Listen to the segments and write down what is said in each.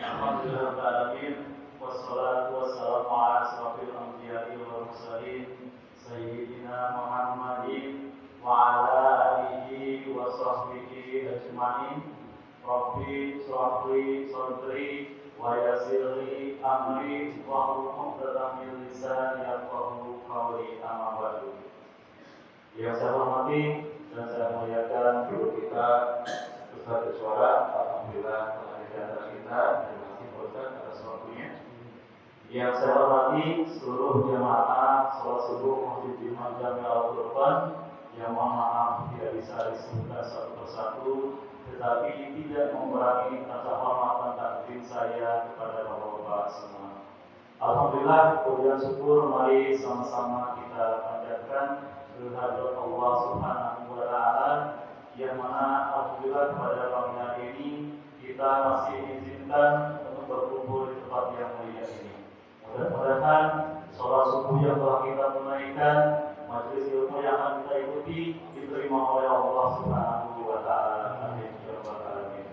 Alhamdulillah alamin wassalatu wassalamu ala asrofil anbiya'i wal mursalin sayyidina Muhammadin wa ala alihi wa sahbihi ajma'in. Rabbi shrahli sadri wa yassirli amri wahlul 'uqdatam min lisani yafqahu qawli. Amma ba'du. Yang saya hormati dan saya muliakan guru kita Ustaz Suara, alhamdulillah telah di antara kita. Terima kasih Ustaz atas waktunya. Yang saya hormati seluruh jamaah salat subuh Masjid Imam Jami Al-Furqan, yang mohon maaf tidak bisa disebutkan satu persatu, tetapi tidak mengurangi rasa hormat dan takdim saya kepada Bapak-bapak semua. Alhamdulillah, pujian syukur mari sama-sama kita panjatkan kehadirat Allah Subhanahu wa taala, yang mana alhamdulillah pada pagi hari ini kita masih diizinkan untuk berkumpul di tempat yang mulia ini. Mudah-mudahan sholat subuh yang telah kita tunaikan, majelis ilmu yang akan kita ikuti diterima oleh Allah Subhanahu wa taala. Amin ya rabbal alamin.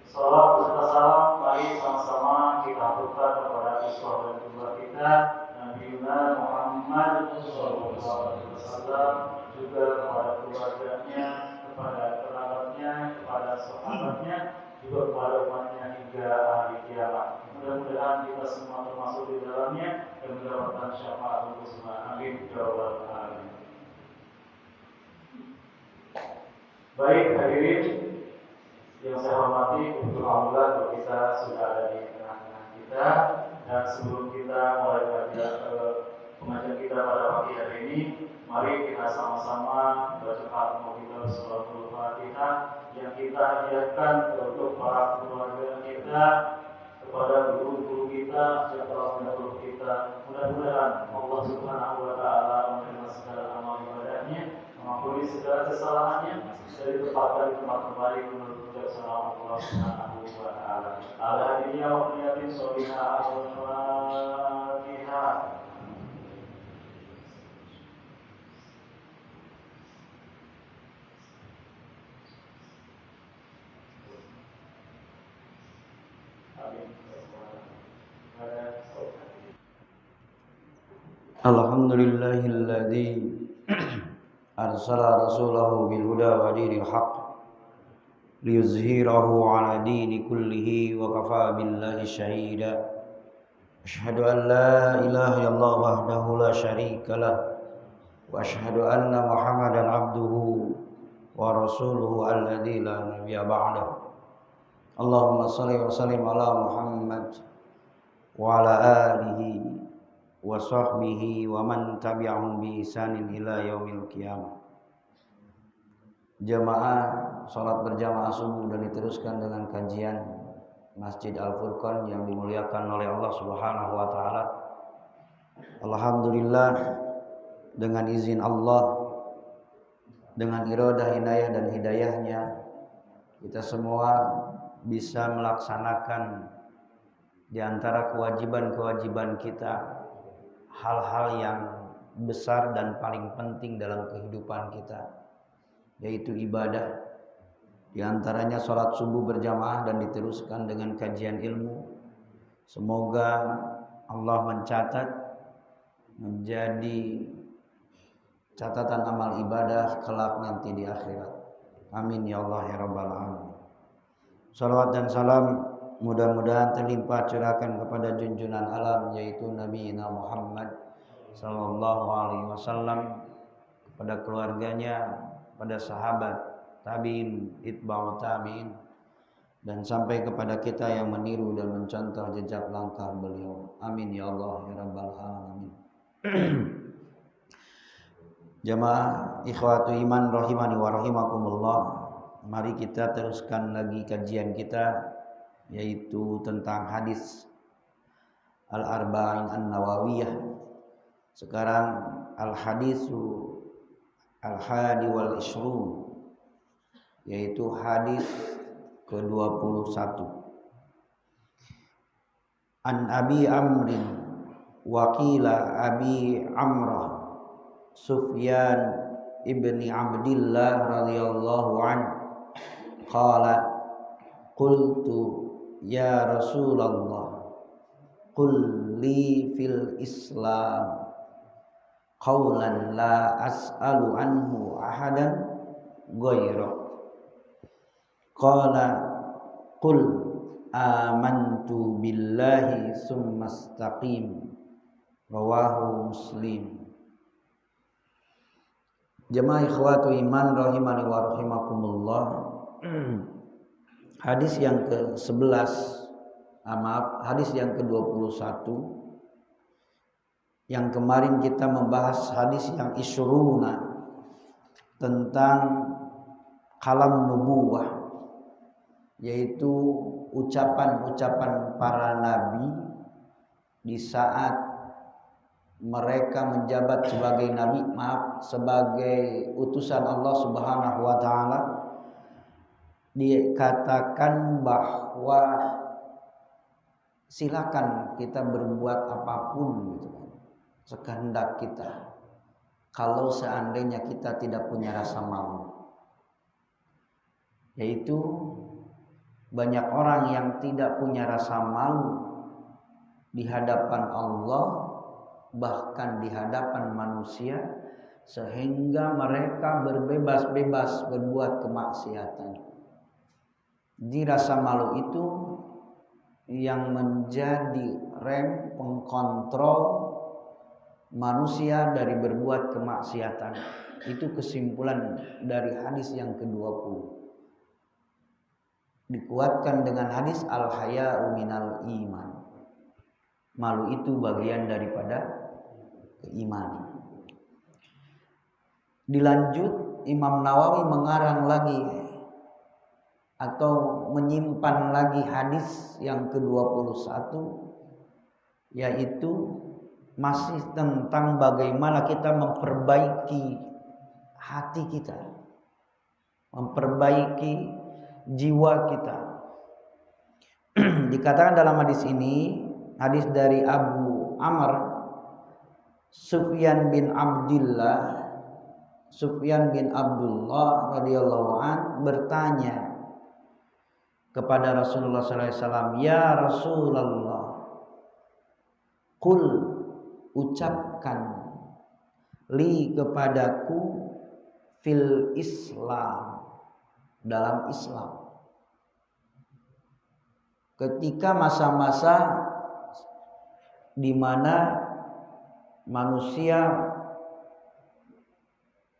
Salam beserta salam mari sama-sama kita haturkan kepada uswah dan qudwah kita Nabi Muhammad sallallahu alaihi wasallam, juga kepada keluarganya, kepada kerabatnya, kepada sahabatnya, juga kepada umatnya hingga hari kiamat. Mudah-mudahan kita semua termasuk di dalamnya dan mendapatkan syafaat untuk semua. Amin ya rabbal alamin. Baik hadirin yang saya hormati, alhamdulillah kita sudah ada di tengah-tengah kita, dan sebelum kita mulai pengajian kita pada pagi hari ini, mari kita sama-sama baca Al-Fatihah suratul Fatihah yang kita hadiahkan untuk para keluarga kita, kepada guru-guru kita yang telah mendahului kita. Mudah-mudahan Allah Subhanahu wa taala menerima segala amal ibadahnya, mengampuni segala kesalahannya, dan ditempatkan di tempat terbaik menurut kebijaksanaan Allah Subhanahu wa taala. Al-hadiyah wa niyatin sholihah al-Fatihah. Alhamdulillahilladzi arsala rasulahu bil huda wa dinil haqq liyuzhirahu ala dini kullihi wa kafa billahi shahida. Asyhadu an la ilaha illallah wahdahu la syarika lah wa asyhadu anna Muhammadan abduhu wa rasuluhu alladzi la nabiyya ba'dahu. Allahumma shalli wa sallim ala Muhammad wa ala alihi wa sahbihi wa man tabi'ahum bi ihsanin ila yaumil qiyamah. Jamaah salat berjamaah subuh dan diteruskan dengan kajian Masjid Al-Furqan yang dimuliakan oleh Allah Subhanahu wa taala. Alhamdulillah, dengan izin Allah, dengan iradah inayah dan hidayahnya, kita semua bisa melaksanakan di antara kewajiban-kewajiban kita hal-hal yang besar dan paling penting dalam kehidupan kita, yaitu ibadah. Di antaranya sholat subuh berjamaah dan diteruskan dengan kajian ilmu. Semoga Allah mencatat menjadi catatan amal ibadah kelak nanti di akhirat. Amin ya Allah ya rabbal alamin. Salawat dan salam mudah-mudahan terlimpah curahkan kepada junjungan alam, yaitu Nabi Muhammad sallallahu alaihi wasallam, kepada keluarganya, kepada sahabat, tabi'in, itba'u tabi'in, dan sampai kepada kita yang meniru dan mencontoh jejak langkah beliau. Amin ya Allah ya rabbal alamin. Jamaah ikhwatu iman rahimani wa rahimakumullah, mari kita teruskan lagi kajian kita, yaitu tentang hadis Al-Arba'in An-Nawawiyah. Sekarang Al-Hadisu Al-Hadi wal Ishrun, yaitu hadis ke-21. An Abi Amrin Wakila Abi Amrah Sufyan ibni Abdillah radhiyallahu anhu qala qultu ya Rasulullah, qul li fil Islam qawlan la as'alu anhu ahadan ghairak. Qala qul amantu billahi summa istaqim. Rawahu Muslim. Jamaah ikhwatu iman rahimani wa rahimakumullah. Hadis yang ke-11, hadis yang ke-21. Yang kemarin kita membahas hadis yang isyruna tentang kalam nubuwah, yaitu ucapan-ucapan para nabi di saat mereka menjabat sebagai nabi, sebagai utusan Allah Subhanahu wa taala. Dikatakan bahwa silakan kita berbuat apapun gitu, sekehendak kita, kalau seandainya kita tidak punya rasa malu. Yaitu banyak orang yang tidak punya rasa malu di hadapan Allah, bahkan di hadapan manusia, sehingga mereka berbebas-bebas berbuat kemaksiatan. Di rasa malu itu yang menjadi rem pengkontrol manusia dari berbuat kemaksiatan. Itu kesimpulan dari hadis yang ke-20. Dikuatkan dengan hadis al-haya'u minal iman. Malu itu bagian daripada keimanan. Dilanjut, Imam Nawawi mengarang lagi atau menyimpan lagi hadis yang ke-21, yaitu masih tentang bagaimana kita memperbaiki hati kita, memperbaiki jiwa kita. Dikatakan dalam hadis ini, hadis dari Abu Amr, Sufyan bin Abdullah radhiyallahu an bertanya kepada Rasulullah sallallahu alaihi wasallam, ya Rasulullah, qul, ucapkan, li, kepadaku, fil Islam, dalam Islam. Ketika masa-masa di mana manusia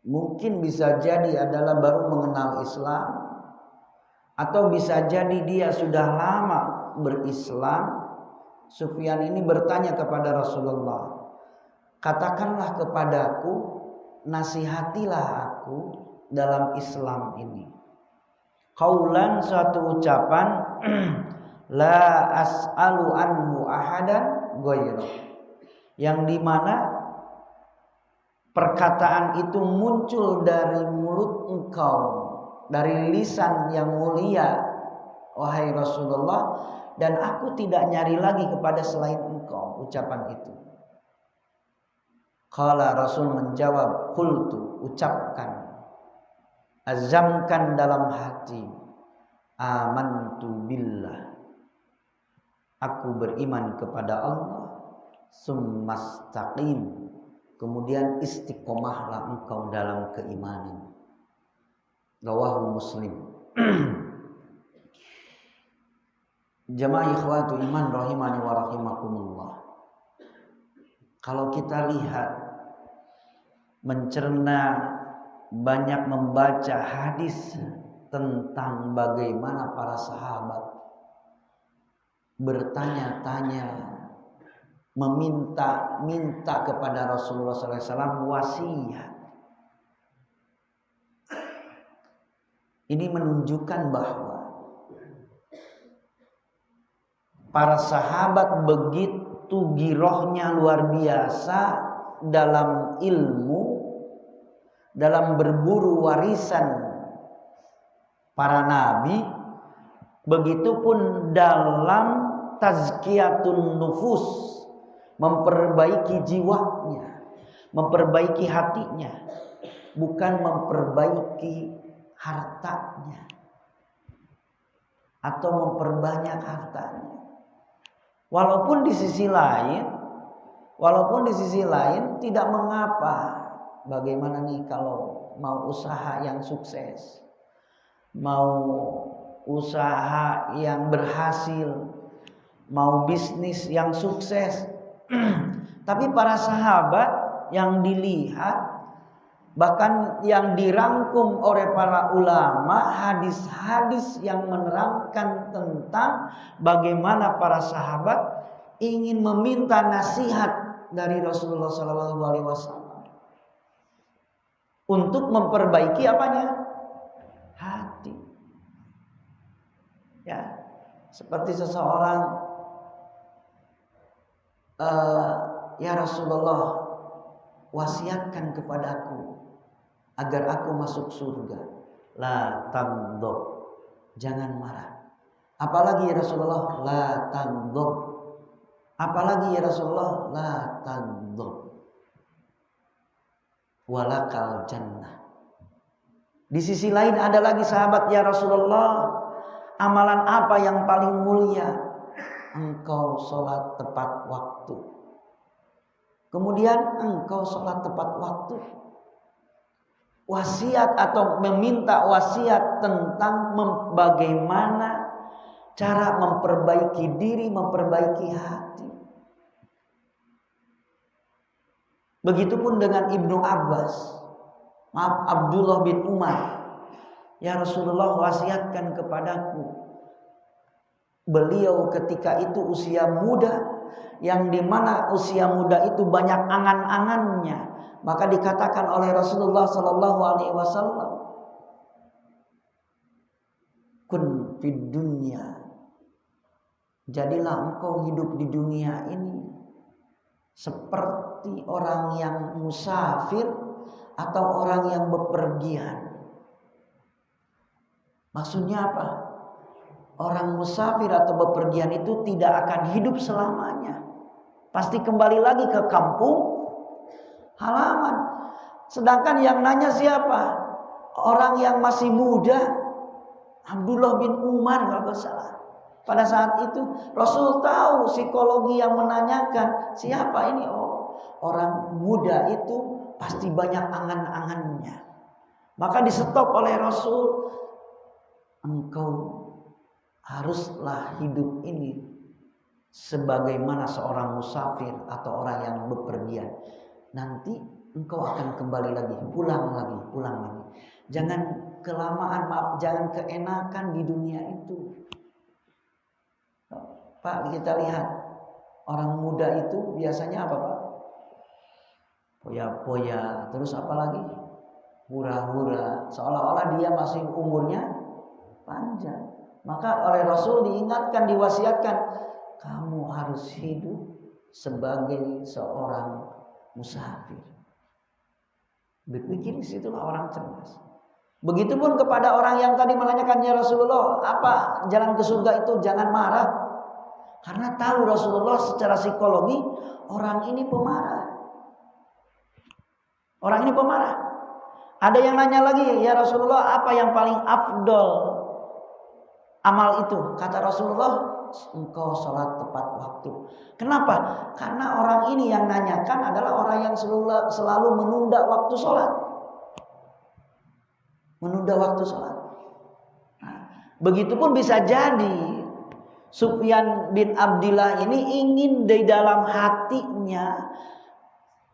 mungkin bisa jadi adalah baru mengenal Islam, atau bisa jadi dia sudah lama berislam, Sufyan ini bertanya kepada Rasulullah, katakanlah kepadaku, nasihatilah aku dalam Islam ini. Qaulan, suatu ucapan, la as'alu anhu ahadan ghairak, yang dimana perkataan itu muncul dari mulut engkau, dari lisan yang mulia, wahai Rasulullah, dan aku tidak nyari lagi kepada selain engkau ucapan itu. Qala, Rasul menjawab, qultu, ucapkan, azamkan dalam hati, amantu billah, aku beriman kepada Allah, summastaqim, kemudian istiqomahlah engkau dalam keimanan. Rawahu Muslim. Jamaah ikhwatu iman rahimani wa rahimakumullah. Kalau kita lihat, mencerna, banyak membaca hadis tentang bagaimana para sahabat bertanya-tanya, meminta kepada Rasulullah SAW wasiat. Ini menunjukkan bahwa para sahabat begitu girohnya luar biasa dalam ilmu, dalam berburu warisan para nabi, begitupun dalam tazkiyatun nufus, memperbaiki jiwanya, memperbaiki hatinya, bukan memperbaiki hartanya. atau memperbanyak hartanya. Walaupun di sisi lain tidak mengapa. Bagaimana nih kalau mau usaha yang sukses, mau usaha yang berhasil, mau bisnis yang sukses. Tapi para sahabat yang dilihat, bahkan yang dirangkum oleh para ulama, hadis-hadis yang menerangkan tentang bagaimana para sahabat ingin meminta nasihat dari Rasulullah SAW untuk memperbaiki apanya? Hati. Ya, seperti seseorang, ya Rasulullah, wasiatkan kepadaku agar aku masuk surga. La taghdab, jangan marah. Apalagi ya Rasulullah, la taghdab. Apalagi ya Rasulullah, la taghdab. Walakal jannah. Di sisi lain ada lagi sahabat, ya Rasulullah, amalan apa yang paling mulia? Engkau sholat tepat waktu. Kemudian engkau sholat tepat waktu. Wasiat atau meminta wasiat tentang bagaimana cara memperbaiki diri, memperbaiki hati. Begitupun dengan Ibnu Abbas, Abdullah bin Umar. Ya Rasulullah, wasiatkan kepadaku. Beliau ketika itu usia muda, yang dimana usia muda itu banyak angan-angannya. Maka dikatakan oleh Rasulullah SAW, kun fid dunya, jadilah engkau hidup di dunia ini seperti orang yang musafir atau orang yang bepergian. Maksudnya apa? Orang musafir atau bepergian itu tidak akan hidup selamanya. Pasti kembali lagi ke kampung halaman. Sedangkan yang nanya siapa? Orang yang masih muda, Abdullah bin Umar kalau tidak salah. Pada saat itu Rasul tahu psikologi yang menanyakan siapa ini. Oh, orang muda itu pasti banyak angan-angannya. Maka di-stop oleh Rasul. Engkau haruslah hidup ini sebagaimana seorang musafir atau orang yang bepergian. Nanti engkau akan kembali lagi, pulang lagi. Jangan kelamaan, jangan keenakan di dunia itu. Pak, kita lihat orang muda itu biasanya apa, Pak? Poya-poya, terus apa lagi? Hura-hura, seolah-olah dia masih umurnya panjang. Maka oleh Rasul diingatkan, diwasiatkan, kamu harus hidup sebagai seorang musafir. Berpikir disitulah orang cerdas. Begitupun kepada orang yang tadi menanyakan, ya Rasulullah, apa jalan ke surga itu? Jangan marah. Karena tahu Rasulullah secara psikologi orang ini pemarah. Orang ini pemarah. Ada yang nanya lagi, ya Rasulullah, apa yang paling afdol amal itu? Kata Rasulullah, engkau sholat tepat waktu. Kenapa? Karena orang ini yang nanyakan adalah orang yang selalu menunda waktu sholat. Menunda waktu sholat. Nah, begitupun bisa jadi Sufyan bin Abdillah ini ingin di dalam hatinya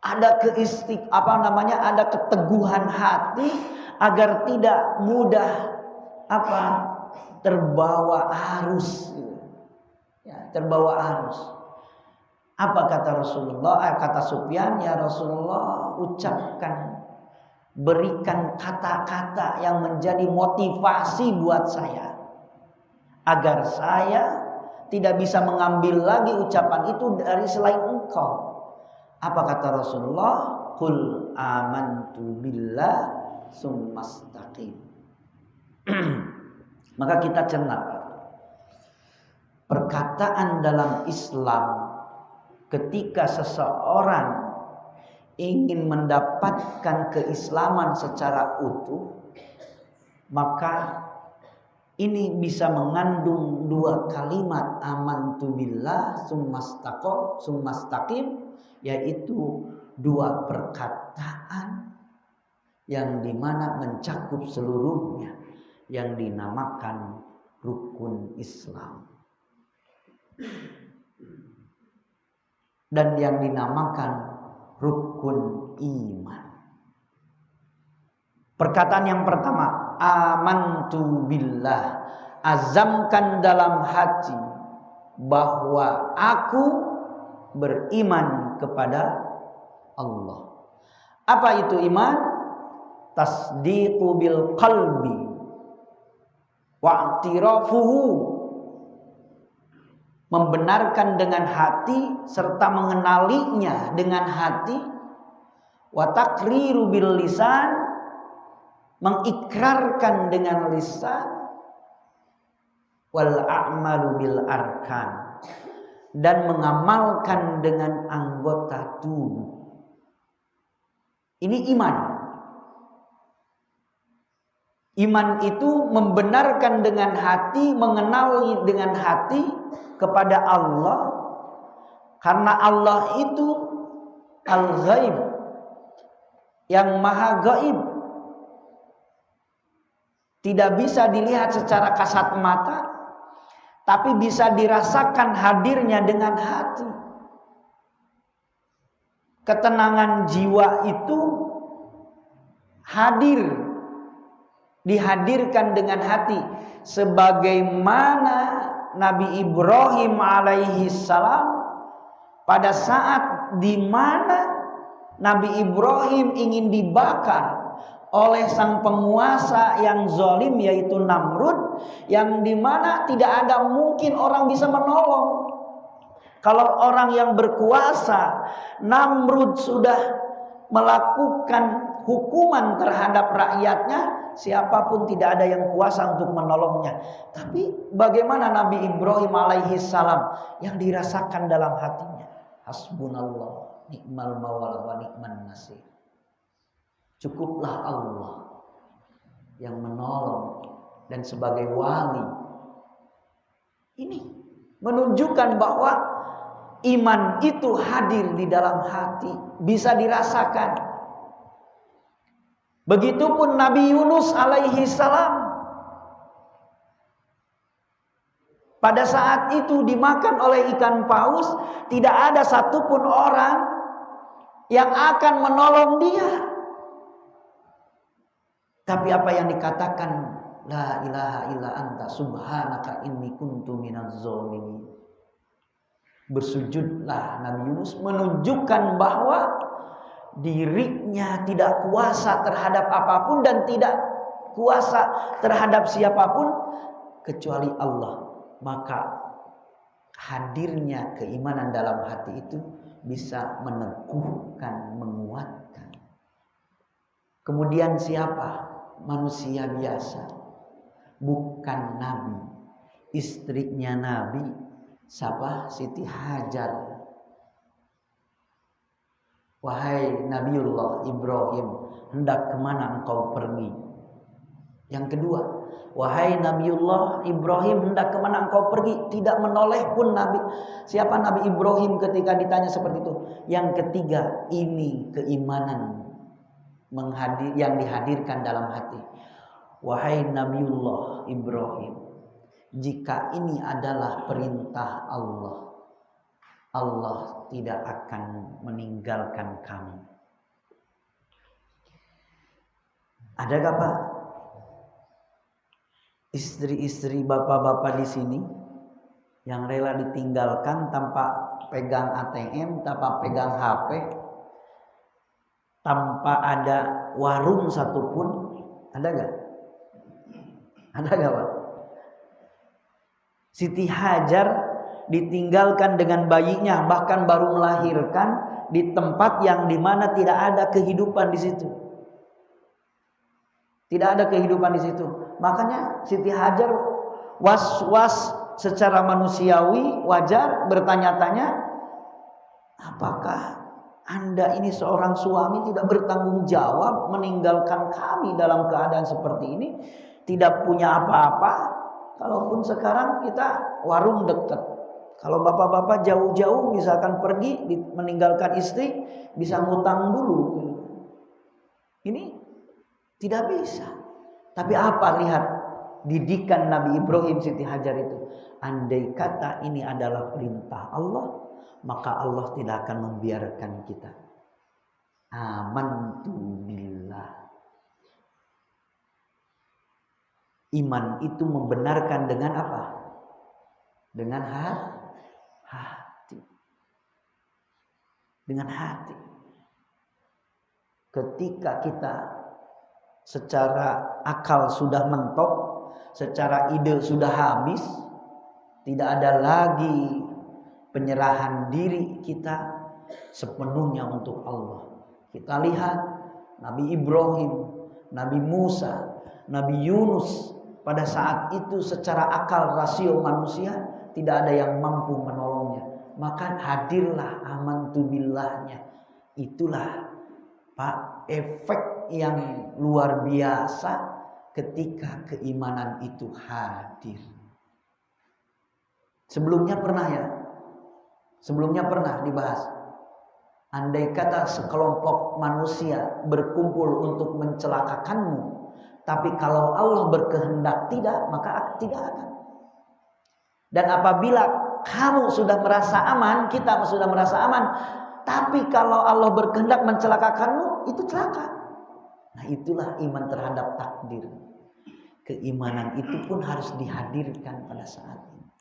ada ada keteguhan hati agar tidak mudah terbawa arus. Ya, terbawa arus. Apa kata Rasulullah? Kata Sufyan, ya Rasulullah, ucapkan, berikan kata-kata yang menjadi motivasi buat saya, agar saya tidak bisa mengambil lagi ucapan itu dari selain engkau. Apa kata Rasulullah? Qul amantu billah summastaqim. Maka kita cerna, perkataan dalam Islam ketika seseorang ingin mendapatkan keislaman secara utuh, maka ini bisa mengandung dua kalimat amantu billah summastaqim, yaitu dua perkataan yang dimana mencakup seluruhnya, yang dinamakan rukun Islam dan yang dinamakan rukun iman. Perkataan yang pertama, amantu billah, azamkan dalam hati bahwa aku beriman kepada Allah. Apa itu iman? Tasdiqu bil qalbi wa'tirafuhu, membenarkan dengan hati serta mengenalinya dengan hati, wa taqriru bil lisan, mengikrarkan dengan lisan, wal a'malu bil arkan, dan mengamalkan dengan anggota tubuh. Ini iman. Iman itu membenarkan dengan hati, mengenali dengan hati kepada Allah, karena Allah itu al-ghaib, yang maha gaib, tidak bisa dilihat secara kasat mata, tapi bisa dirasakan hadirnya dengan hati. Ketenangan jiwa itu dihadirkan dengan hati, sebagaimana Nabi Ibrahim alaihi salam pada saat di mana Nabi Ibrahim ingin dibakar oleh sang penguasa yang zalim, yaitu Namrud, yang dimana tidak ada mungkin orang bisa menolong. Kalau orang yang berkuasa, Namrud sudah melakukan hukuman terhadap rakyatnya, siapapun tidak ada yang kuasa untuk menolongnya. Tapi bagaimana Nabi Ibrahim alaihi salam yang dirasakan dalam hatinya, hasbunallah ni'mal mawala wa ni'man nasir. Cukuplah Allah yang menolong dan sebagai wali. Ini menunjukkan bahwa iman itu hadir di dalam hati, bisa dirasakan. Begitupun Nabi Yunus alaihi salam, pada saat itu dimakan oleh ikan paus, tidak ada satupun orang yang akan menolong dia. Tapi apa yang dikatakan, la ilaha illa anta subhanaka inni kuntu minaz zalimin. Bersujudlah Nabi Yunus, menunjukkan bahwa dirinya tidak kuasa terhadap apapun dan tidak kuasa terhadap siapapun kecuali Allah. Maka hadirnya keimanan dalam hati itu bisa meneguhkan, menguatkan. Kemudian siapa? Manusia biasa, bukan Nabi. Istrinya Nabi siapa? Siti Hajar. Wahai Nabiullah Ibrahim, hendak kemana engkau pergi? Yang kedua, wahai Nabiullah Ibrahim, hendak kemana engkau pergi? Tidak menoleh pun Nabi. Siapa Nabi Ibrahim ketika ditanya seperti itu? Yang ketiga, ini keimanan yang dihadirkan dalam hati. Wahai Nabiullah Ibrahim, jika ini adalah perintah Allah, Allah tidak akan meninggalkan kamu. Adakah Pak istri-istri bapak-bapak di sini yang rela ditinggalkan tanpa pegang ATM, tanpa pegang HP, tanpa ada warung satupun? Ada gak? Ada gak Pak? Siti Hajar ditinggalkan dengan bayinya, bahkan baru melahirkan, di tempat yang dimana tidak ada kehidupan di situ. Tidak ada kehidupan di situ. Makanya Siti Hajar was-was secara manusiawi, wajar bertanya-tanya, apakah Anda ini seorang suami tidak bertanggung jawab meninggalkan kami dalam keadaan seperti ini, tidak punya apa-apa, Kalaupun sekarang kita warung dekat, kalau bapak-bapak jauh-jauh misalkan pergi meninggalkan istri, bisa ngutang dulu. Ini tidak bisa. Tapi apa, lihat didikan Nabi Ibrahim Siti Hajar itu. Andai kata ini adalah perintah Allah, maka Allah tidak akan membiarkan kita. Amantu billah. Iman itu membenarkan dengan apa? Dengan hati. Dengan hati. Ketika kita secara akal sudah mentok, secara ide sudah habis, tidak ada lagi penyerahan diri kita sepenuhnya untuk Allah. Kita lihat Nabi Ibrahim, Nabi Musa, Nabi Yunus, pada saat itu secara akal rasio manusia tidak ada yang mampu menolongnya. Maka hadirlah amantu billahnya. Itulah Pak, efek yang luar biasa ketika keimanan itu hadir. Sebelumnya pernah dibahas. Andai kata sekelompok manusia berkumpul untuk mencelakakanmu, tapi kalau Allah berkehendak tidak, maka tidak akan. Dan apabila kamu sudah merasa aman, kita sudah merasa aman, tapi kalau Allah berkehendak mencelakakanmu, itu celaka. Nah, itulah iman terhadap takdir. Keimanan itu pun harus dihadirkan pada saat ini.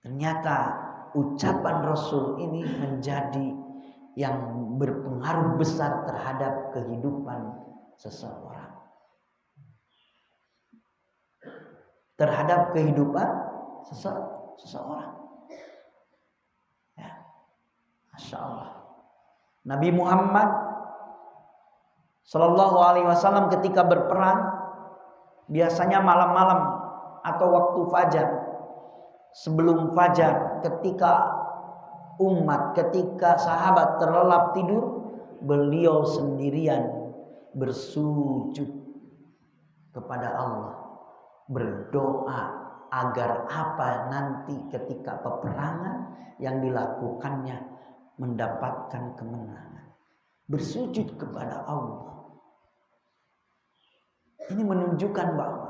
Ternyata ucapan Rasul ini menjadi yang berpengaruh besar terhadap kehidupan seseorang. Terhadap kehidupan seseorang. Ya. Masya Allah. Nabi Muhammad Sallallahu Alaihi Wasallam ketika berperang, biasanya malam-malam atau waktu fajar, sebelum fajar, ketika sahabat terlelap tidur, beliau sendirian bersujud kepada Allah, berdoa agar apa nanti ketika peperangan yang dilakukannya mendapatkan kemenangan. Bersujud kepada Allah. Ini menunjukkan bahwa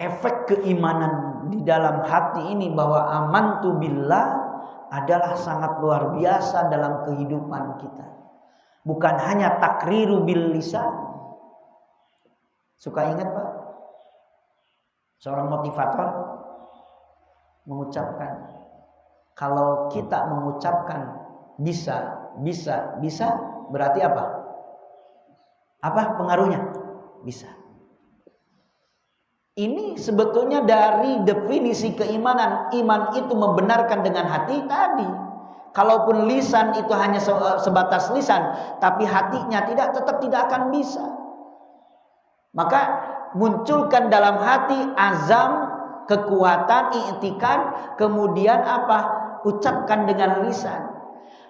efek keimanan di dalam hati ini, bahwa amantu billah adalah sangat luar biasa dalam kehidupan kita. Bukan hanya takriru bil lisan. Suka ingat Pak? Seorang motivator mengucapkan, kalau kita mengucapkan bisa, berarti apa? Apa pengaruhnya? Bisa. Ini sebetulnya dari definisi keimanan. Iman itu membenarkan dengan hati tadi. Kalaupun lisan itu hanya sebatas lisan, tapi hatinya tetap tidak akan bisa. Maka munculkan dalam hati azam, kekuatan, i'tikad, kemudian apa? Ucapkan dengan lisan.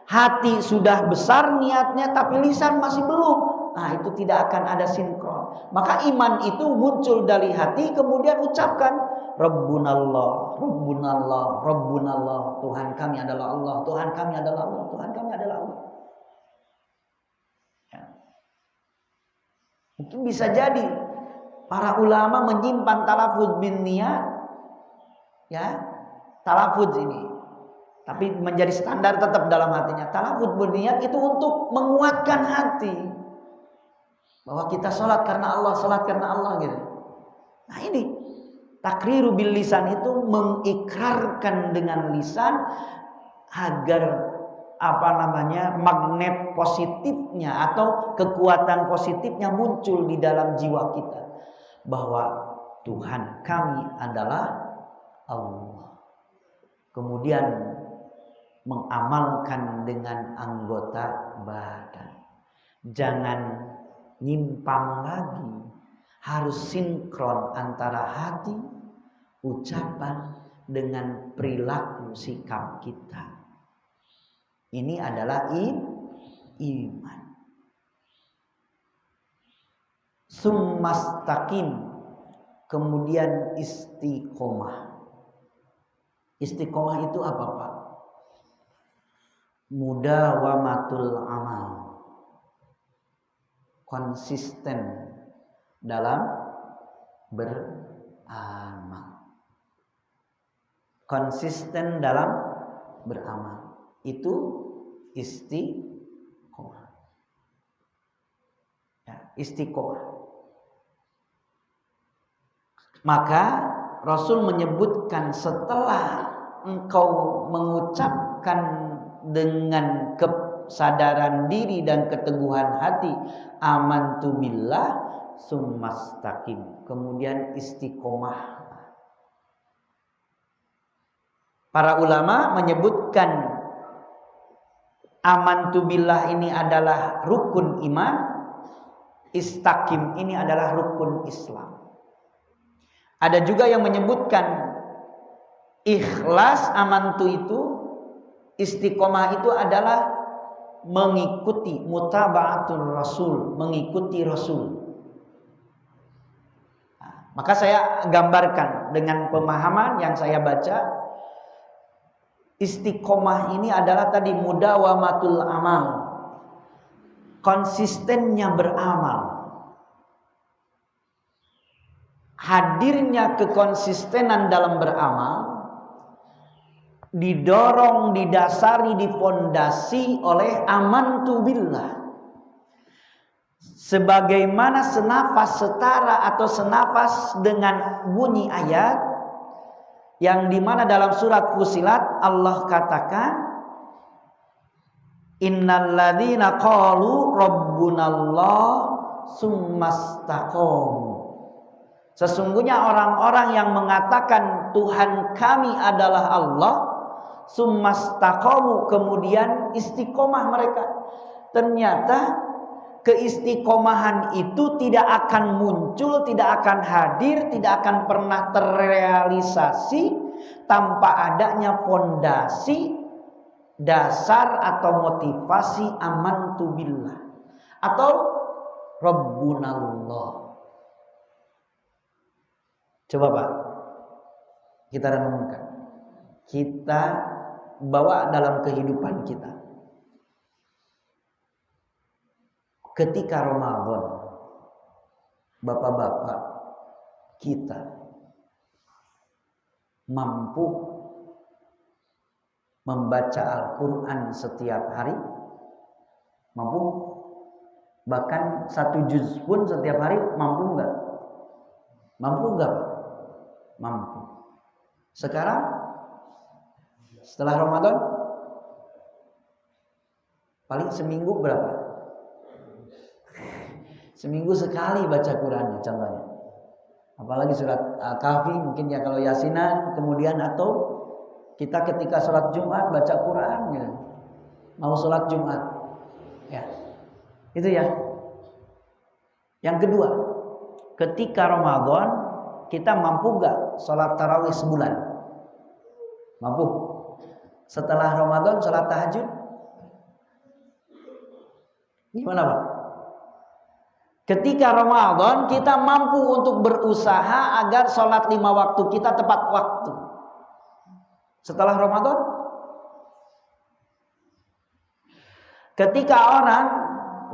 Hati sudah besar niatnya, tapi lisan masih belum. Nah, itu tidak akan ada sinkron. Maka iman itu muncul dari hati, kemudian ucapkan Rabbunallah, Rabbunallah, Rabbunallah. Tuhan kami adalah Allah, Tuhan kami adalah Allah, Tuhan kami adalah Allah. Ya. Mungkin bisa jadi para ulama menyimpan talafuz bin niyat, ya, talafuz ini, tapi menjadi standar tetap dalam hatinya. Talafuz bin niyat itu untuk menguatkan hati. Bahwa kita sholat karena Allah gitu. Nah ini takriru bil lisan itu mengikrarkan dengan lisan agar magnet positifnya atau kekuatan positifnya muncul di dalam jiwa kita, bahwa Tuhan kami adalah Allah. Kemudian mengamalkan dengan anggota badan. Jangan nyimpang lagi, harus sinkron antara hati, ucapan dengan perilaku sikap kita. Ini adalah iman. Summastaqim, kemudian istiqomah. Istiqomah itu apa, Pak? Mudawamatul amal. Konsisten dalam beramal. Konsisten dalam beramal. Itu istiqomah. Ya, istiqomah. Maka Rasul menyebutkan setelah engkau mengucapkan dengan kesadaran diri dan keteguhan hati, amantu billah summastaqim, kemudian istiqomah. Para ulama menyebutkan amantu billah ini adalah rukun iman, istaqim ini adalah rukun Islam. Ada juga yang menyebutkan ikhlas amantu itu, istiqomah itu adalah mengikuti, mutaba'atul rasul, mengikuti Rasul. Nah, maka saya gambarkan dengan pemahaman yang saya baca, istiqomah ini adalah tadi mudawamatul amal, konsistennya beramal. Hadirnya kekonsistenan dalam beramal didorong, didasari, difondasi oleh amantu billah. Sebagaimana senafas setara atau senafas dengan bunyi ayat yang dimana dalam surat Fussilat Allah katakan, innalladzina qalu rabbunallah summastaqamu. Sesungguhnya orang-orang yang mengatakan Tuhan kami adalah Allah, summastaqamu, kemudian istiqomah mereka. Ternyata keistiqomahan itu tidak akan muncul, tidak akan hadir, tidak akan pernah terrealisasi tanpa adanya fondasi, dasar atau motivasi amantu billah atau rabbunallah. Coba Pak, kita renungkan, kita bawa dalam kehidupan kita. Ketika Ramadan, bapak-bapak kita mampu membaca Al-Quran setiap hari, mampu, bahkan 1 juz pun setiap hari, mampu enggak? Mampu enggak? Mampu. Sekarang setelah Ramadan paling seminggu berapa? Seminggu sekali baca Quran contohnya. Apalagi surat Al-Kahfi mungkin ya, kalau Yasinan, kemudian atau kita ketika sholat Jumat baca Quran gitu. Mau sholat Jumat ya. Itu ya. Yang kedua, ketika Ramadan kita mampu gak sholat tarawih sebulan? Mampu. Setelah Ramadan sholat tahajud gimana Pak? Ketika Ramadan kita mampu untuk berusaha agar sholat 5 waktu kita tepat waktu. Setelah Ramadan, ketika orang,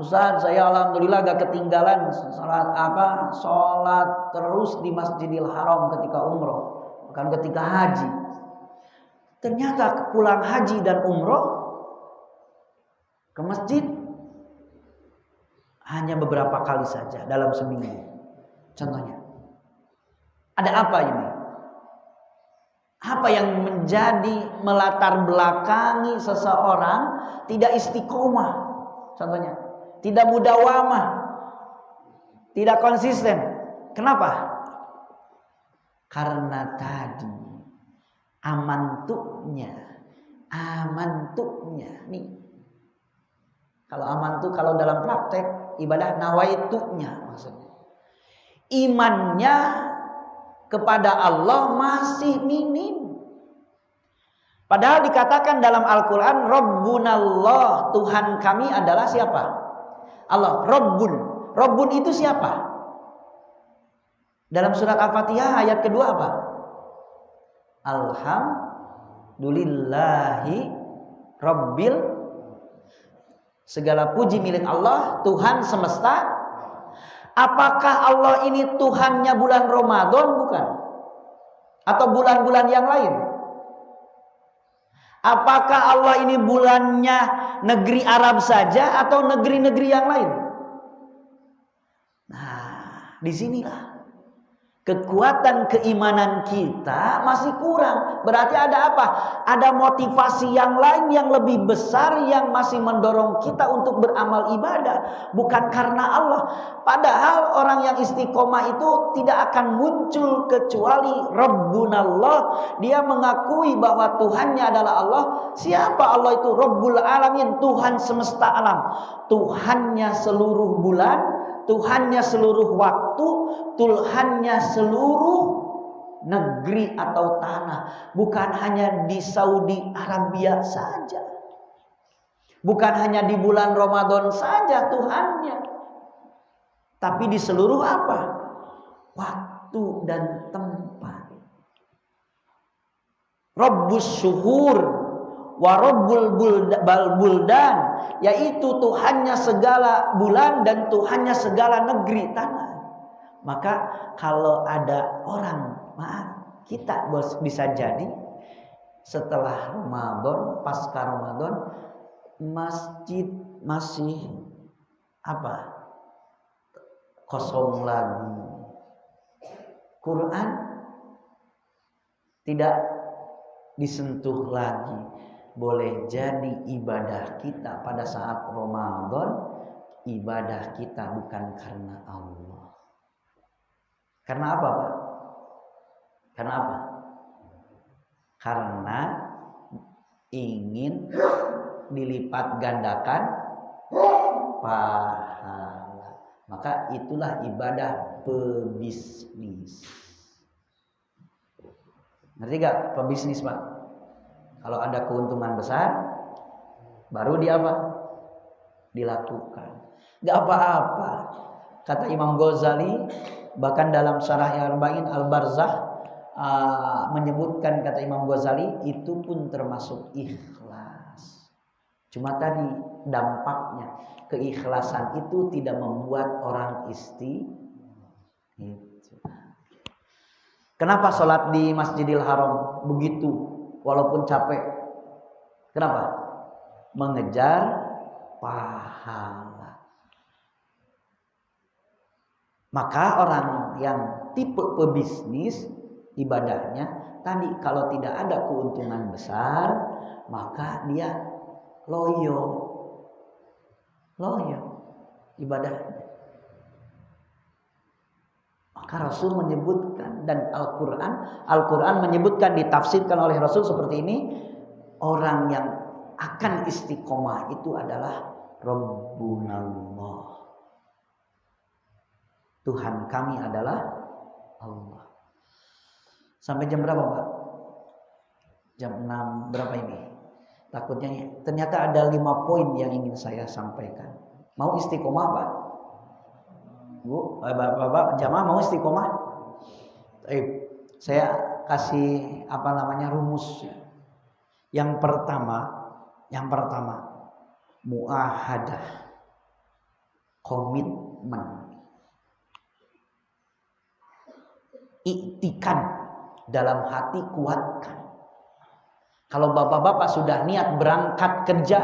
Ustaz saya alhamdulillah gak ketinggalan sholat terus di Masjidil Haram ketika umroh, bukan ketika haji. Ternyata pulang haji dan umroh ke masjid hanya beberapa kali saja dalam seminggu. Contohnya, ada apa ini? Apa yang menjadi melatar belakangi seseorang tidak istiqomah? Contohnya, tidak mudawamah, tidak konsisten. Kenapa? Karena tadi amantunya nih. Kalau amantu, kalau dalam praktek ibadah nawaitunya maksudnya. Imannya kepada Allah masih minim. Padahal dikatakan dalam Al-Quran, Rabbunallah, Tuhan kami adalah siapa? Allah. Rabbun itu siapa? Dalam surat Al-Fatihah ayat kedua apa? Alhamdulillahi Rabbil, segala puji milik Allah, Tuhan semesta. Apakah Allah ini Tuhannya bulan Ramadan? Bukan. Atau bulan-bulan yang lain? Apakah Allah ini bulannya negeri Arab saja atau negeri-negeri yang lain? Nah, disinilah kekuatan keimanan kita masih kurang. Berarti ada apa? Ada motivasi yang lain yang lebih besar yang masih mendorong kita untuk beramal ibadah, bukan karena Allah. Padahal orang yang istiqomah itu tidak akan muncul kecuali Rabbunallah. Dia mengakui bahwa Tuhannya adalah Allah. Siapa Allah itu? Rabbul Alamin, Tuhan semesta alam. Tuhannya seluruh bulan, Tuhannya seluruh waktu, Tuhannya seluruh negeri atau tanah. Bukan hanya di Saudi Arabia saja, bukan hanya di bulan Ramadan saja Tuhannya, tapi di seluruh apa? Waktu dan tempat. Rabbus syuhur wa rabbul buldan, yaitu Tuhannya segala bulan dan Tuhannya segala negeri tanah. Maka kalau ada orang, maaf, kita bisa jadi setelah Ramadan, pasca Ramadan, masjid masih apa? Kosong lagi. Quran tidak disentuh lagi. Boleh jadi ibadah kita pada saat Ramadan, ibadah kita bukan karena Allah. Karena apa, Pak? Karena apa? Karena ingin dilipat gandakan pahala. Maka itulah ibadah pebisnis. Ngerti gak pebisnis, Pak? Kalau ada keuntungan besar, baru dia apa? Dilakukan. Gak apa-apa. Kata Imam Ghazali, bahkan dalam Syarah Arba'in Al-Barzakh menyebutkan, kata Imam Ghazali, itu pun termasuk ikhlas. Cuma tadi dampaknya, keikhlasan itu tidak membuat orang Kenapa sholat di Masjidil Haram begitu? Walaupun capek. Kenapa? Mengejar pahala. Maka orang yang tipe pebisnis ibadahnya tadi, kalau tidak ada keuntungan besar, maka dia loyo ibadahnya. Maka Rasul menyebutkan, dan Al-Quran menyebutkan, ditafsirkan oleh Rasul seperti ini, orang yang akan istiqomah itu adalah Rabbunallah, Tuhan kami adalah Allah. Sampai jam berapa, Pak? Jam 6 berapa ini? Takutnya ternyata ada 5 poin yang ingin saya sampaikan. Mau istiqomah, Pak? Bu, Bapak, jamaah mau istiqomah? Saya kasih rumus. Yang pertama muahadah, komitmen, iktikan, dalam hati kuatkan. Kalau bapak-bapak sudah niat berangkat kerja,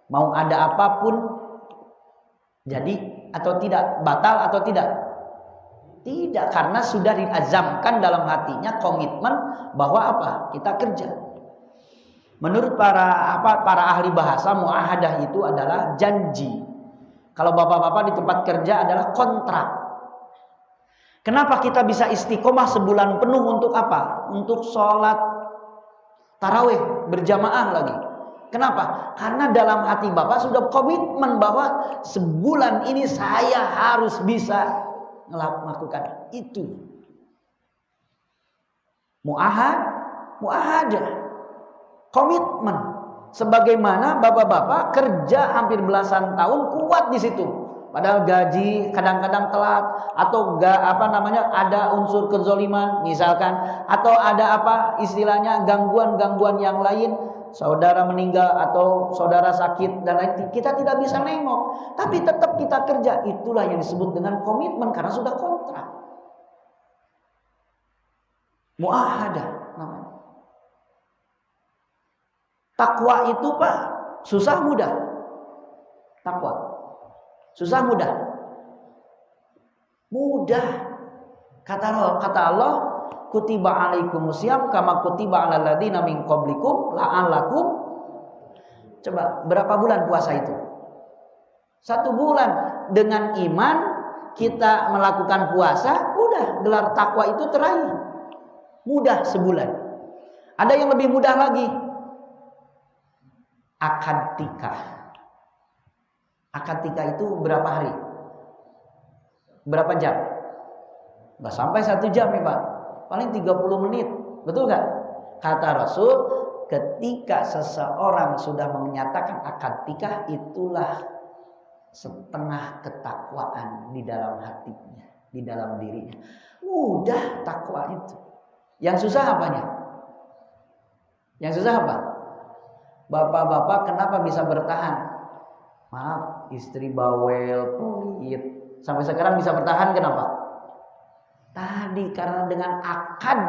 mau ada apapun jadi atau tidak, batal atau tidak? Tidak, karena sudah diazamkan dalam hatinya, komitmen bahwa apa? Kita kerja. Menurut para ahli bahasa, muahadah itu adalah janji. Kalau bapak-bapak di tempat kerja adalah kontrak. Kenapa kita bisa istiqomah sebulan penuh untuk apa? Untuk sholat tarawih berjamaah lagi. Kenapa? Karena dalam hati bapak sudah komitmen bahwa sebulan ini saya harus bisa melakukan itu. Muahadah, komitmen. Sebagaimana bapak-bapak kerja hampir belasan tahun, kuat di situ. Padahal gaji kadang-kadang telat atau ada unsur kezoliman misalkan, atau ada istilahnya gangguan-gangguan yang lain, saudara meninggal atau saudara sakit dan lain, kita tidak bisa nengok, tapi tetap kita kerja. Itulah yang disebut dengan komitmen karena sudah kontrak. Muahadah namanya. Takwa itu Pak, susah mudah. Takwa susah mudah? Mudah. Kata Allah, kutiba alaikumusiyam kama kutiba alal ladzina min qablikum la'allakum. Coba berapa bulan puasa itu? 1 bulan. Dengan iman kita melakukan puasa, udah gelar takwa itu teraih. Mudah sebulan. Ada yang lebih mudah lagi. Akad nikah. Akad nikah itu berapa hari? Berapa jam? Nggak sampai 1 jam ya Pak. Paling 30 menit. Betul nggak? Kata Rasul, ketika seseorang sudah menyatakan akad nikah, itulah setengah ketakwaan di dalam hatinya, di dalam dirinya. Mudah takwa itu. Yang susah apanya? Yang susah apa? Bapak-bapak kenapa bisa bertahan? Maaf, istri bawel, pelit, sampai sekarang bisa bertahan, kenapa? Tadi karena dengan akad,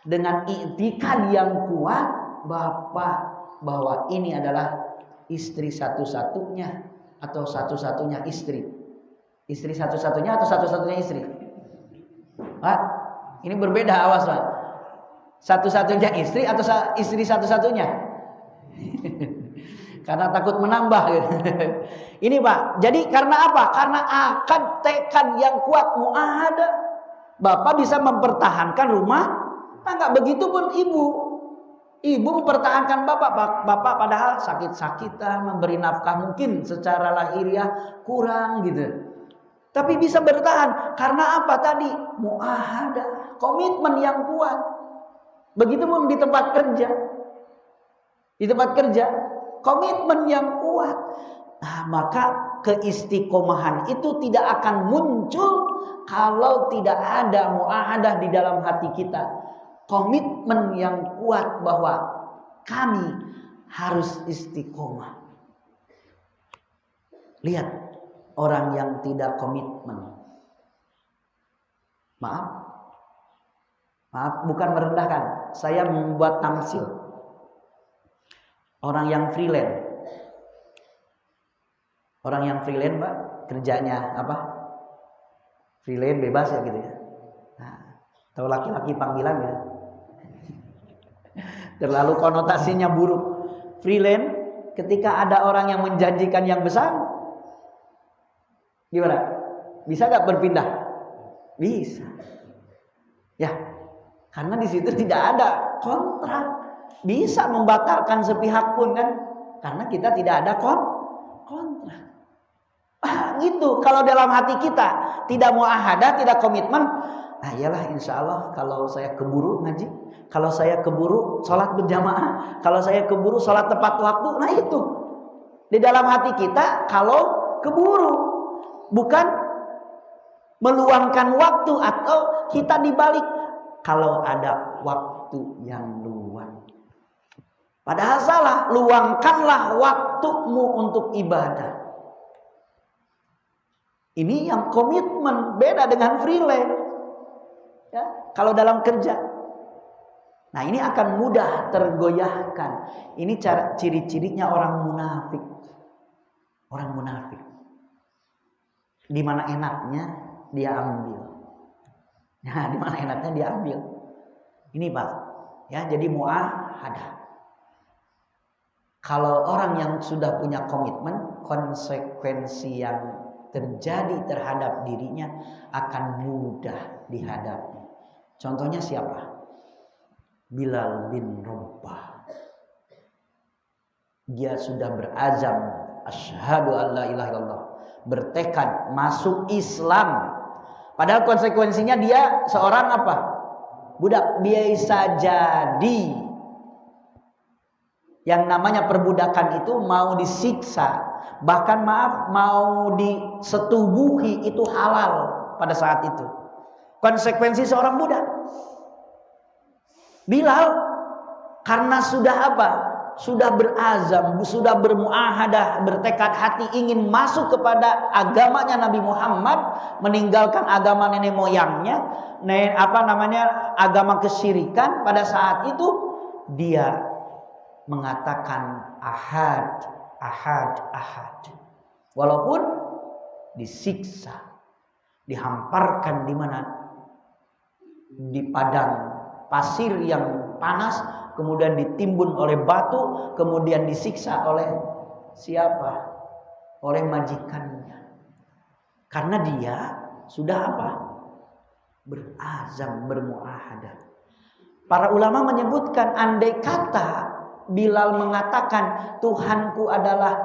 dengan i'tikad yang kuat Bapak bahwa ini adalah istri satu-satunya atau satu-satunya istri. Istri satu-satunya atau satu-satunya istri? Pak, ini berbeda, awas Pak. Satu-satunya istri atau istri satu-satunya? Karena takut menambah gitu. Ini Pak, jadi karena apa? Karena akad tekad yang kuat, muahadah. Bapak bisa mempertahankan rumah tangga. Begitupun ibu. Ibu mempertahankan bapak. Bapak padahal sakit-sakitan, memberi nafkah mungkin secara lahiriah kurang gitu. Tapi bisa bertahan karena apa tadi? Muahadah, komitmen yang kuat. Begitupun di tempat kerja. Di tempat kerja, komitmen yang kuat. Nah, maka keistiqomahan itu tidak akan muncul kalau tidak ada muahadah di dalam hati kita. Komitmen yang kuat bahwa kami harus istiqomah. Lihat orang yang tidak komitmen. Maaf, bukan merendahkan. Saya membuat tamsil. Orang yang freelance. Orang yang freelance Pak, kerjanya apa? Freelance bebas ya gitu ya. Nah, tahu laki-laki panggilan ya. Terlalu konotasinya buruk. Freelance ketika ada orang yang menjanjikan yang besar, gimana? Bisa gak berpindah? Bisa. Ya, karena di situ tidak ada kontrak. Bisa membatalkan sepihak pun kan, karena kita tidak ada kontrak. Gitu. Kalau dalam hati kita tidak muahadah, tidak komitmen, nah iyalah insya Allah kalau saya keburu ngaji, kalau saya keburu sholat berjamaah, kalau saya keburu sholat tepat waktu, nah itu di dalam hati kita. Kalau keburu, bukan meluangkan waktu, atau kita dibalik kalau ada waktu yang luang. Padahal salah, luangkanlah waktumu untuk ibadah. Ini yang komitmen, beda dengan freelance. Ya, kalau dalam kerja. Nah, ini akan mudah tergoyahkan. Ini ciri-cirinya orang munafik. Orang munafik. Di mana enaknya dia ambil. Nah, di mana enaknya dia ambil. Ini Pak, ya, jadi muahadah. Kalau orang yang sudah punya komitmen, konsekuensi yang terjadi terhadap dirinya akan mudah dihadapi. Contohnya siapa? Bilal bin Rabah. Dia sudah berazam, asyhadu an la ilaha illallah, bertekad masuk Islam. Padahal konsekuensinya dia seorang apa? Budak. Bisa jadi Yang namanya perbudakan itu mau disiksa, bahkan mau disetubuhi itu halal pada saat itu. Konsekuensi seorang budak. Bilal karena sudah apa? Sudah berazam, sudah bermuahadah, bertekad hati ingin masuk kepada agamanya Nabi Muhammad, meninggalkan agama nenek moyangnya, agama kesyirikan. Pada saat itu dia mengatakan ahad, ahad, ahad. Walaupun disiksa, dihamparkan di mana? Di padang pasir yang panas, kemudian ditimbun oleh batu, kemudian disiksa oleh siapa? Oleh majikannya. Karena dia sudah apa? Berazam, bermuahadah. Para ulama menyebutkan andai kata Bilal mengatakan Tuhanku adalah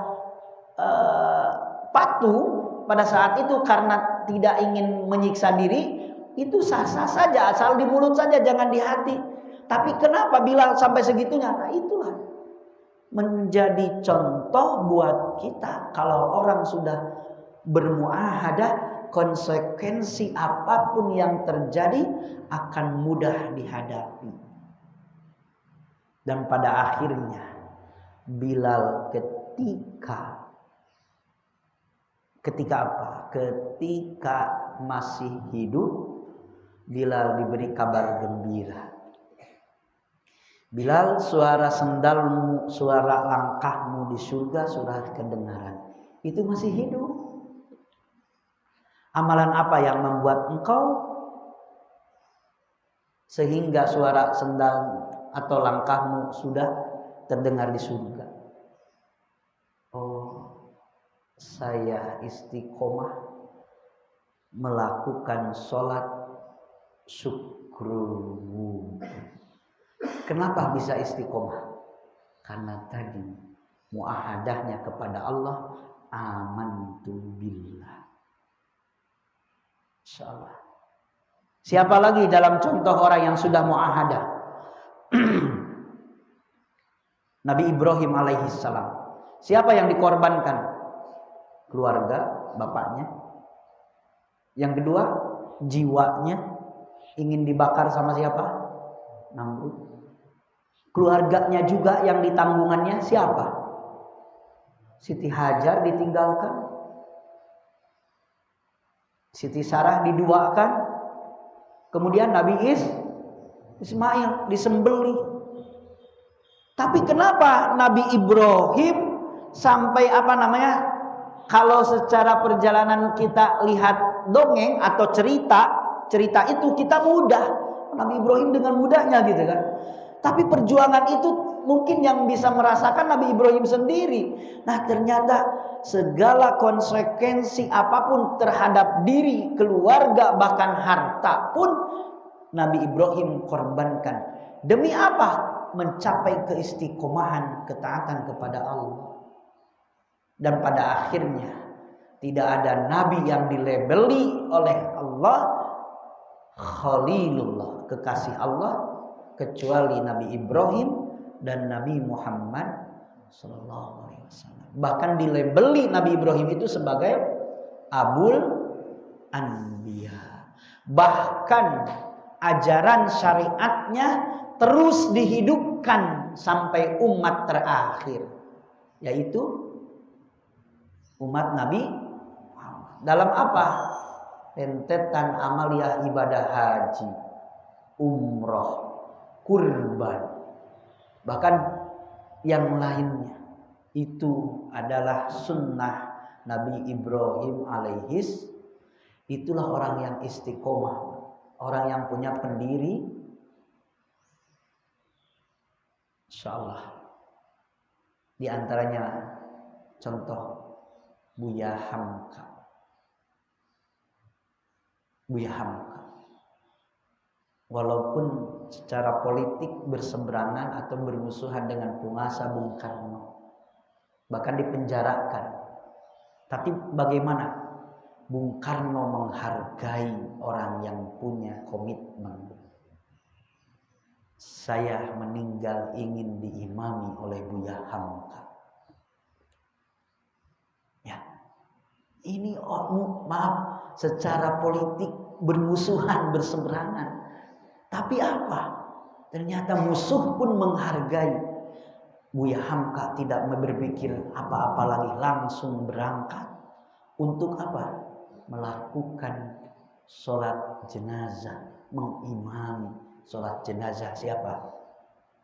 patung pada saat itu karena tidak ingin menyiksa diri, itu sah-sah saja, asal di mulut saja, jangan di hati. Tapi kenapa Bilal sampai segitunya? Nah, itulah menjadi contoh buat kita. Kalau orang sudah bermuahadah, konsekuensi apapun yang terjadi akan mudah dihadapi. Dan pada akhirnya Bilal ketika apa? Ketika masih hidup, Bilal diberi kabar gembira. Bilal, suara sendalmu, suara langkahmu di surga sudah kedengaran. Itu masih hidup. Amalan apa yang membuat engkau sehingga suara sendal atau langkahmu sudah terdengar di surga? Oh, saya istiqomah melakukan sholat syukur wudhu. Kenapa bisa istiqomah? Karena tadi muahadahnya kepada Allah, amantu billah. Insyaallah. Siapa lagi dalam contoh orang yang sudah muahadah? Nabi Ibrahim alaihissalam. Siapa yang dikorbankan? Keluarga, bapaknya. Yang kedua, jiwanya ingin dibakar sama siapa? Namrud. Keluarganya juga yang ditanggungannya siapa? Siti Hajar ditinggalkan, Siti Sarah diduakan, kemudian Nabi Ismail disembelih. Tapi kenapa Nabi Ibrahim sampai kalau secara perjalanan kita lihat dongeng atau cerita itu kita mudah. Nabi Ibrahim dengan mudahnya gitu kan. Tapi perjuangan itu mungkin yang bisa merasakan Nabi Ibrahim sendiri. Nah, ternyata segala konsekuensi apapun terhadap diri, keluarga, bahkan harta pun Nabi Ibrahim korbankan. Demi apa? Mencapai keistiqomahan, ketaatan kepada Allah. Dan pada akhirnya tidak ada nabi yang dilabeli oleh Allah Khalilullah, kekasih Allah, kecuali Nabi Ibrahim dan Nabi Muhammad sallallahu alaihi wasallam. Bahkan dilabeli Nabi Ibrahim itu sebagai Abul Anbiya. Bahkan ajaran syariatnya terus dihidupkan sampai umat terakhir, yaitu umat Nabi Muhammad. Dalam apa? Rentetan amaliyah ibadah haji, umroh, kurban, bahkan yang lainnya, itu adalah sunnah Nabi Ibrahim alaihis. Itulah orang yang istiqomah, orang yang punya pendiri. Insyaallah di antaranya contoh Buya Hamka. Walaupun secara politik berseberangan atau bermusuhan dengan penguasa Bung Karno, bahkan dipenjarakan. Tapi bagaimana Bung Karno menghargai orang yang punya komitmen? saya meninggal ingin diimami oleh Buya Hamka. Ya, ini maaf, secara politik bermusuhan, berseberangan. Tapi apa? Ternyata musuh pun menghargai. Buya Hamka tidak berpikir apa-apa lagi, langsung berangkat. Untuk apa? Melakukan sholat jenazah, mengimami sholat jenazah siapa?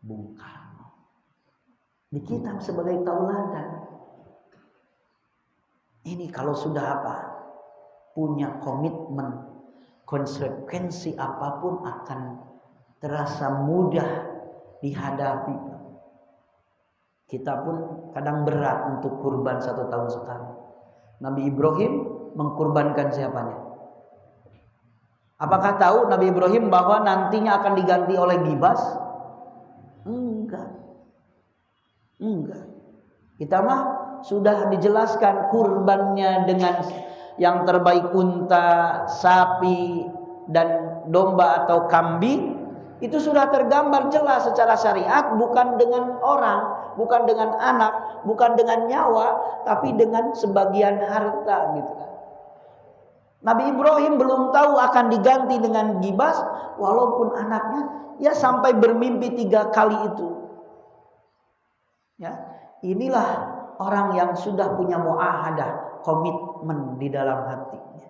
Bung Karno. Di kitab sebagai tauladan. Ini kalau sudah apa? Punya komitmen, konsekuensi apapun akan terasa mudah dihadapi. Kita pun kadang berat untuk kurban 1 tahun sekali. Nabi Ibrahim mengkurbankan siapanya? Apakah tahu Nabi Ibrahim bahwa nantinya akan diganti oleh gibas? Enggak. Kita mah sudah dijelaskan kurbannya dengan yang terbaik unta, sapi, dan domba atau kambing. Itu sudah tergambar jelas secara syariat, bukan dengan orang, bukan dengan anak, bukan dengan nyawa, tapi dengan sebagian harta gitu kan. Nabi Ibrahim belum tahu akan diganti dengan gibas, walaupun anaknya ya sampai bermimpi 3 kali itu. Ya, inilah orang yang sudah punya muahadah, komitmen di dalam hatinya.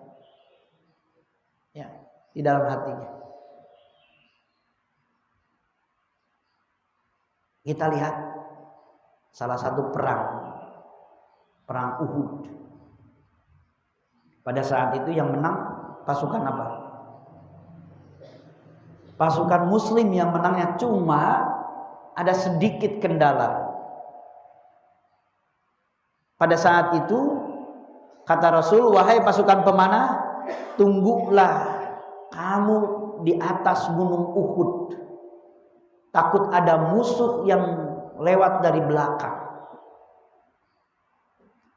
Ya, di dalam hatinya. Kita lihat salah satu perang Uhud. Pada saat itu yang menang pasukan apa? Pasukan muslim yang menangnya, cuma ada sedikit kendala. Pada saat itu kata Rasul, wahai pasukan pemanah, tunggulah kamu di atas gunung Uhud. Takut ada musuh yang lewat dari belakang.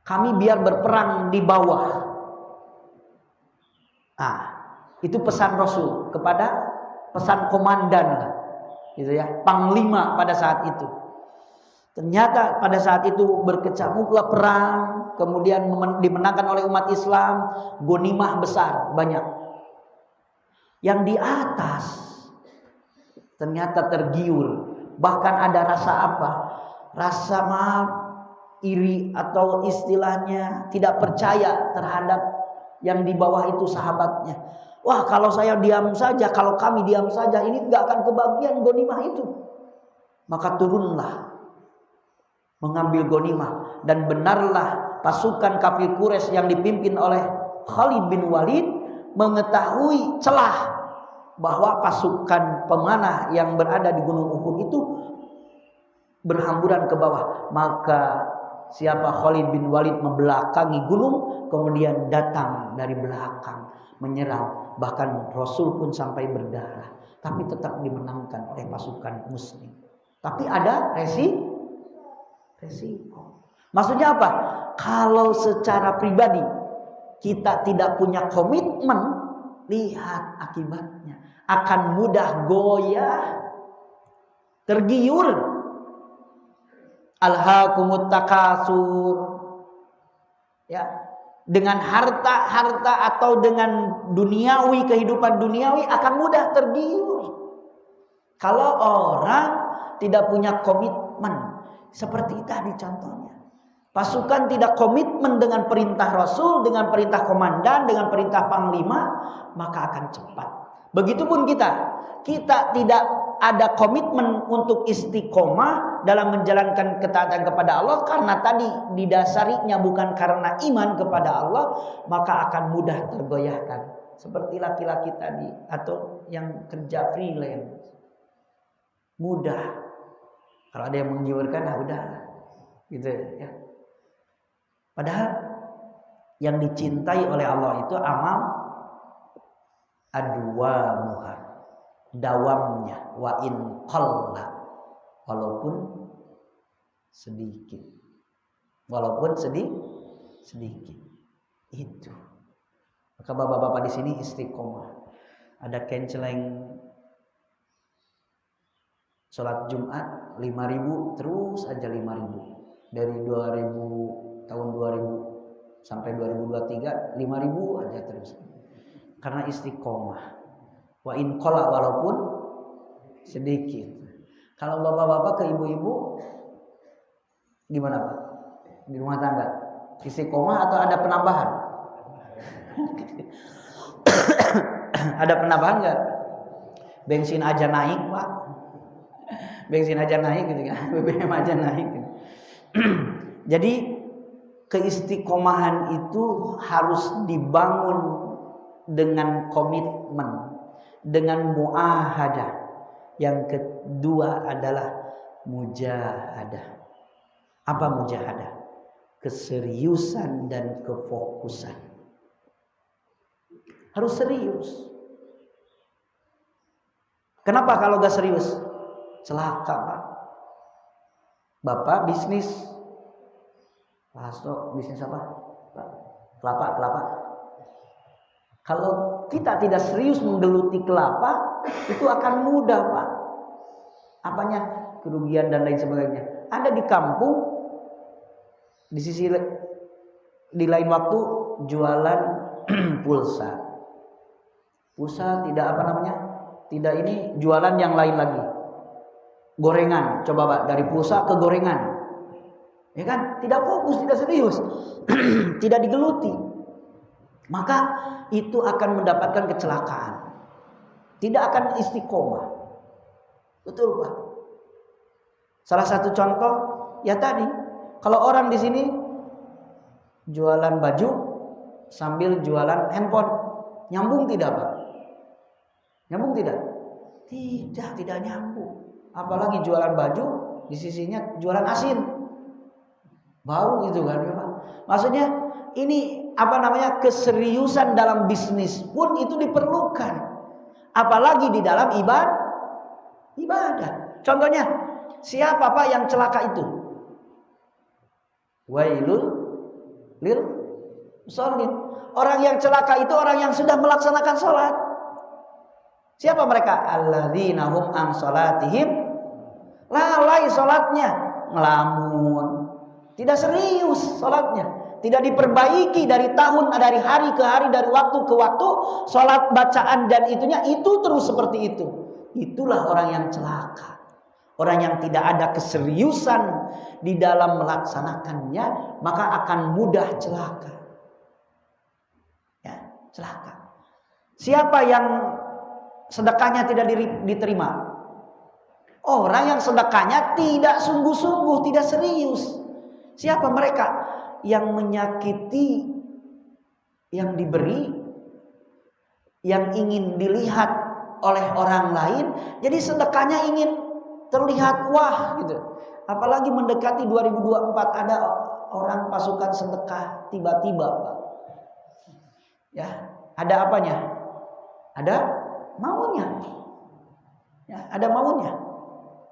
Kami biar berperang di bawah. Itu pesan Rasul kepada pesan komandan, gitu ya, panglima pada saat itu. Ternyata pada saat itu berkecamuklah perang, kemudian dimenangkan oleh umat Islam, ghanimah besar, banyak. Yang di atas ternyata tergiur, bahkan ada rasa apa? Rasa maaf, iri, atau istilahnya tidak percaya terhadap yang di bawah itu sahabatnya. Wah, kalau saya diam saja, kalau kami diam saja, ini tidak akan kebagian ghanimah itu. Maka turunlah mengambil ghanimah, dan benarlah pasukan kafir Quraisy yang dipimpin oleh Khalid bin Walid mengetahui celah bahwa pasukan pemanah yang berada di Gunung Uhud itu berhamburan ke bawah. Maka siapa? Khalid bin Walid membelakangi gunung, kemudian datang dari belakang menyerang. Bahkan Rasul pun sampai berdarah, tapi tetap dimenangkan oleh pasukan muslim. Tapi ada resiko. Maksudnya apa? Kalau secara pribadi kita tidak punya komitmen, lihat akibatnya. Akan mudah goyah, tergiur. Alhaakumut takasur. Ya, dengan harta atau dengan duniawi, kehidupan duniawi akan mudah tergiur. Kalau orang tidak punya komitmen, seperti tadi contohnya. Pasukan tidak komitmen dengan perintah Rasul, dengan perintah komandan, dengan perintah panglima, maka akan cepat. Begitupun kita tidak ada komitmen untuk istiqomah dalam menjalankan ketaatan kepada Allah, karena tadi didasarinya bukan karena iman kepada Allah, maka akan mudah tergoyahkan. Seperti laki-laki tadi atau yang kerja freelance, mudah. Kalau ada yang menggiurkan, udah, gitu ya. Padahal yang dicintai oleh Allah itu amal adwamuha, dawamnya, wa in qalla, walaupun sedikit, sedikit itu. Maka bapak-bapak di sini istiqomah. Ada canceling Sholat Jumat 5.000 terus aja 5.000 dari 2000 tahun 2000 sampai 2023 5.000 aja terus karena istiqomah. Wa in qalla walaupun sedikit. Kalau bapak-bapak ke ibu-ibu gimana Pak? Di rumah tangga istiqomah atau ada penambahan? Ada penambahan nggak? Bensin aja naik Pak, bensin aja naik gitu kan, BBM aja naik gitu. Jadi keistiqomahan itu harus dibangun dengan komitmen, dengan muahadah. Yang kedua adalah mujahadah. Apa mujahadah? Keseriusan dan kefokusan. Harus serius. Kenapa kalau gak serius? Celaka Pak. Bapak bisnis. Pak Hasto bisnis apa? Kelapa. Kalau kita tidak serius menggeluti kelapa, itu akan mudah Pak. Apanya? Kerugian dan lain sebagainya. Ada di kampung, di lain waktu jualan pulsa. Pulsa tidak apa namanya? Tidak ini jualan yang lain lagi. Gorengan, coba Pak, dari pulsa ke gorengan. Ya kan? Tidak fokus, tidak serius. Tidak digeluti. Maka itu akan mendapatkan kecelakaan. Tidak akan istiqomah. Betul Pak. Salah satu contoh ya tadi, kalau orang di sini jualan baju sambil jualan handphone, nyambung tidak Pak? Nyambung tidak? Tidak nyambung. Apalagi jualan baju di sisinya jualan asin. Bau gitu kan Pak. Maksudnya ini keseriusan dalam bisnis pun itu diperlukan, apalagi di dalam ibadah. Contohnya siapa Pak yang celaka itu? Wailul lil musallin. Orang yang celaka itu orang yang sudah melaksanakan sholat. Siapa mereka? Alladzina hum an sholatihim lalai, sholatnya ngelamun, tidak serius sholatnya. Tidak diperbaiki dari hari ke hari, dari waktu ke waktu, sholat bacaan dan itunya itu terus seperti itu. Itulah orang yang celaka. Orang yang tidak ada keseriusan di dalam melaksanakannya, maka akan mudah celaka. Ya, celaka. Siapa yang sedekahnya tidak diterima? Orang yang sedekahnya tidak sungguh-sungguh, tidak serius. Siapa mereka? Yang menyakiti yang diberi, yang ingin dilihat oleh orang lain, jadi sedekahnya ingin terlihat wah gitu. Apalagi mendekati 2024 ada orang pasukan sedekah tiba-tiba Pak. Ya, ada apanya? Ada maunya. Ya, ada maunya.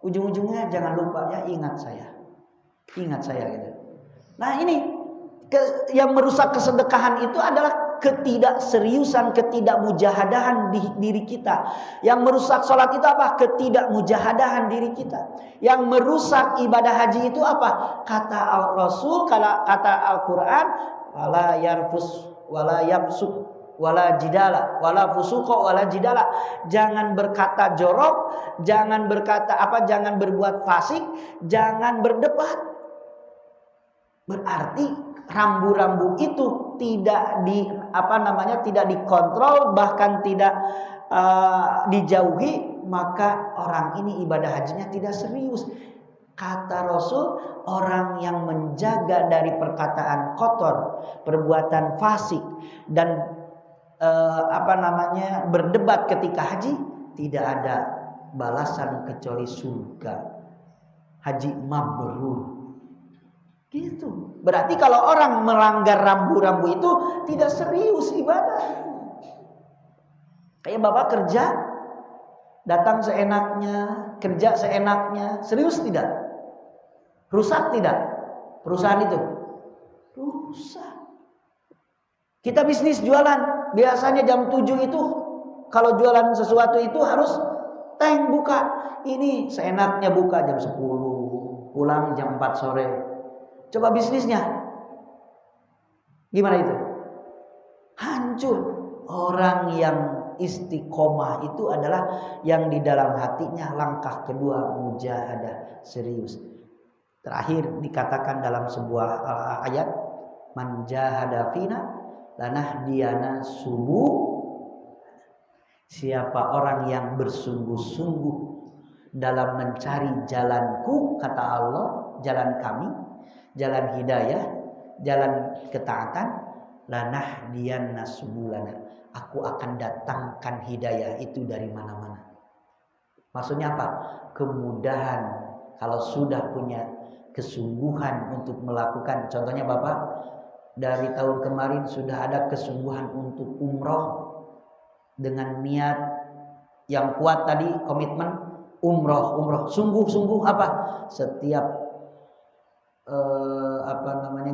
Ujung-ujungnya jangan lupa ya, ingat saya gitu. Nah ini yang merusak kesedekahan itu adalah ketidakseriusan, ketidakmujahadahan di diri kita. Yang merusak sholat itu apa? Ketidakmujahadahan diri kita. Yang merusak ibadah haji itu apa? Kata Rasul, kata Al-Quran, wala yarfus wala yabsuk wala jidala wala fusuqa wala jidala. Jangan berkata jorok, jangan berbuat fasik, jangan berdebat. Berarti rambu-rambu itu tidak tidak dikontrol, bahkan tidak dijauhi, maka orang ini ibadah hajinya tidak serius. Kata Rasul, orang yang menjaga dari perkataan kotor, perbuatan fasik, dan berdebat ketika haji, tidak ada balasan kecuali surga. Haji mabrur. Gitu. Berarti kalau orang melanggar rambu-rambu itu tidak serius ibadah. Kayak bapak kerja, datang seenaknya, kerja seenaknya, serius tidak? Rusak tidak perusahaan itu? Rusak. Kita bisnis jualan, biasanya jam 7 itu kalau jualan sesuatu itu harus Teng buka. Ini seenaknya buka jam 10, pulang jam 4 sore. Coba bisnisnya. Gimana itu? Hancur. Orang yang istiqomah itu adalah yang di dalam hatinya langkah kedua mujahadah, serius. Terakhir dikatakan dalam sebuah ayat, man jahada fina lanahdiyana subuh. Siapa orang yang bersungguh-sungguh dalam mencari jalanku, kata Allah, jalan kami, jalan hidayah, jalan ketaatan, lanahdiyanna subulana. Aku akan datangkan hidayah itu dari mana-mana. Maksudnya apa? Kemudahan. Kalau sudah punya kesungguhan untuk melakukan, contohnya Bapak dari tahun kemarin sudah ada kesungguhan untuk umroh dengan niat yang kuat tadi, komitmen umroh, sungguh-sungguh apa? Setiap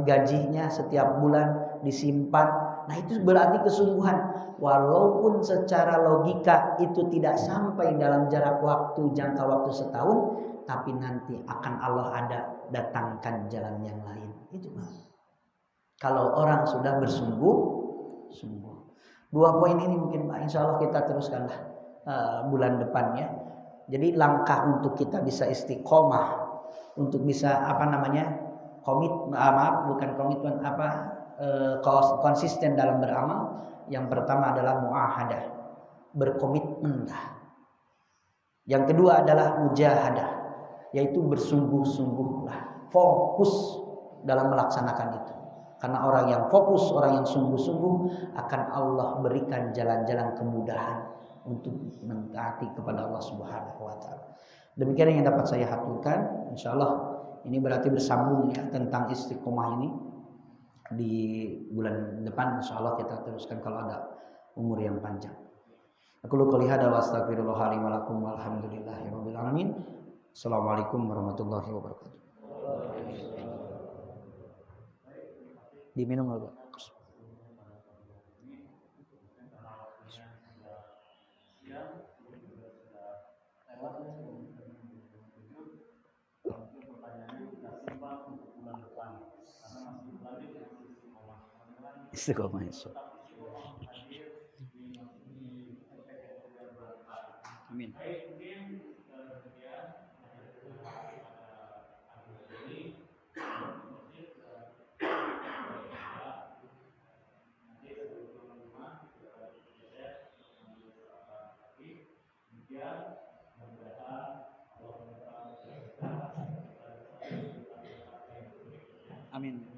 gajinya setiap bulan disimpan. Nah itu berarti kesungguhan. Walaupun secara logika itu tidak sampai dalam jarak waktu, jangka waktu setahun, tapi nanti akan Allah ada datangkan jalan yang lain. Itu Mas. Kalau orang sudah bersungguh-sungguh. 2 poin ini mungkin Pak, insya Allah kita teruskanlah bulan depan ya. Jadi langkah untuk kita bisa istiqomah, untuk bisa konsisten dalam beramal. Yang pertama adalah muahadah, berkomitmenlah. Yang kedua adalah mujahadah, yaitu bersungguh-sungguhlah, fokus dalam melaksanakan itu. Karena orang yang fokus, orang yang sungguh-sungguh, akan Allah berikan jalan-jalan kemudahan untuk mentaati kepada Allah Subhanahu wa taala. Demikian yang dapat saya haturkan. Insyaallah ini berarti bersambung ya tentang istiqomah ini. Di bulan depan insyaallah kita teruskan kalau ada umur yang panjang. Aku qouli hada wa astaghfirullah li wa lakum walhamdulillahirabbil alamin. Assalamualaikum warahmatullahi wabarakatuh. Diminum Pak. Istiqomah insya. Amin. Amin.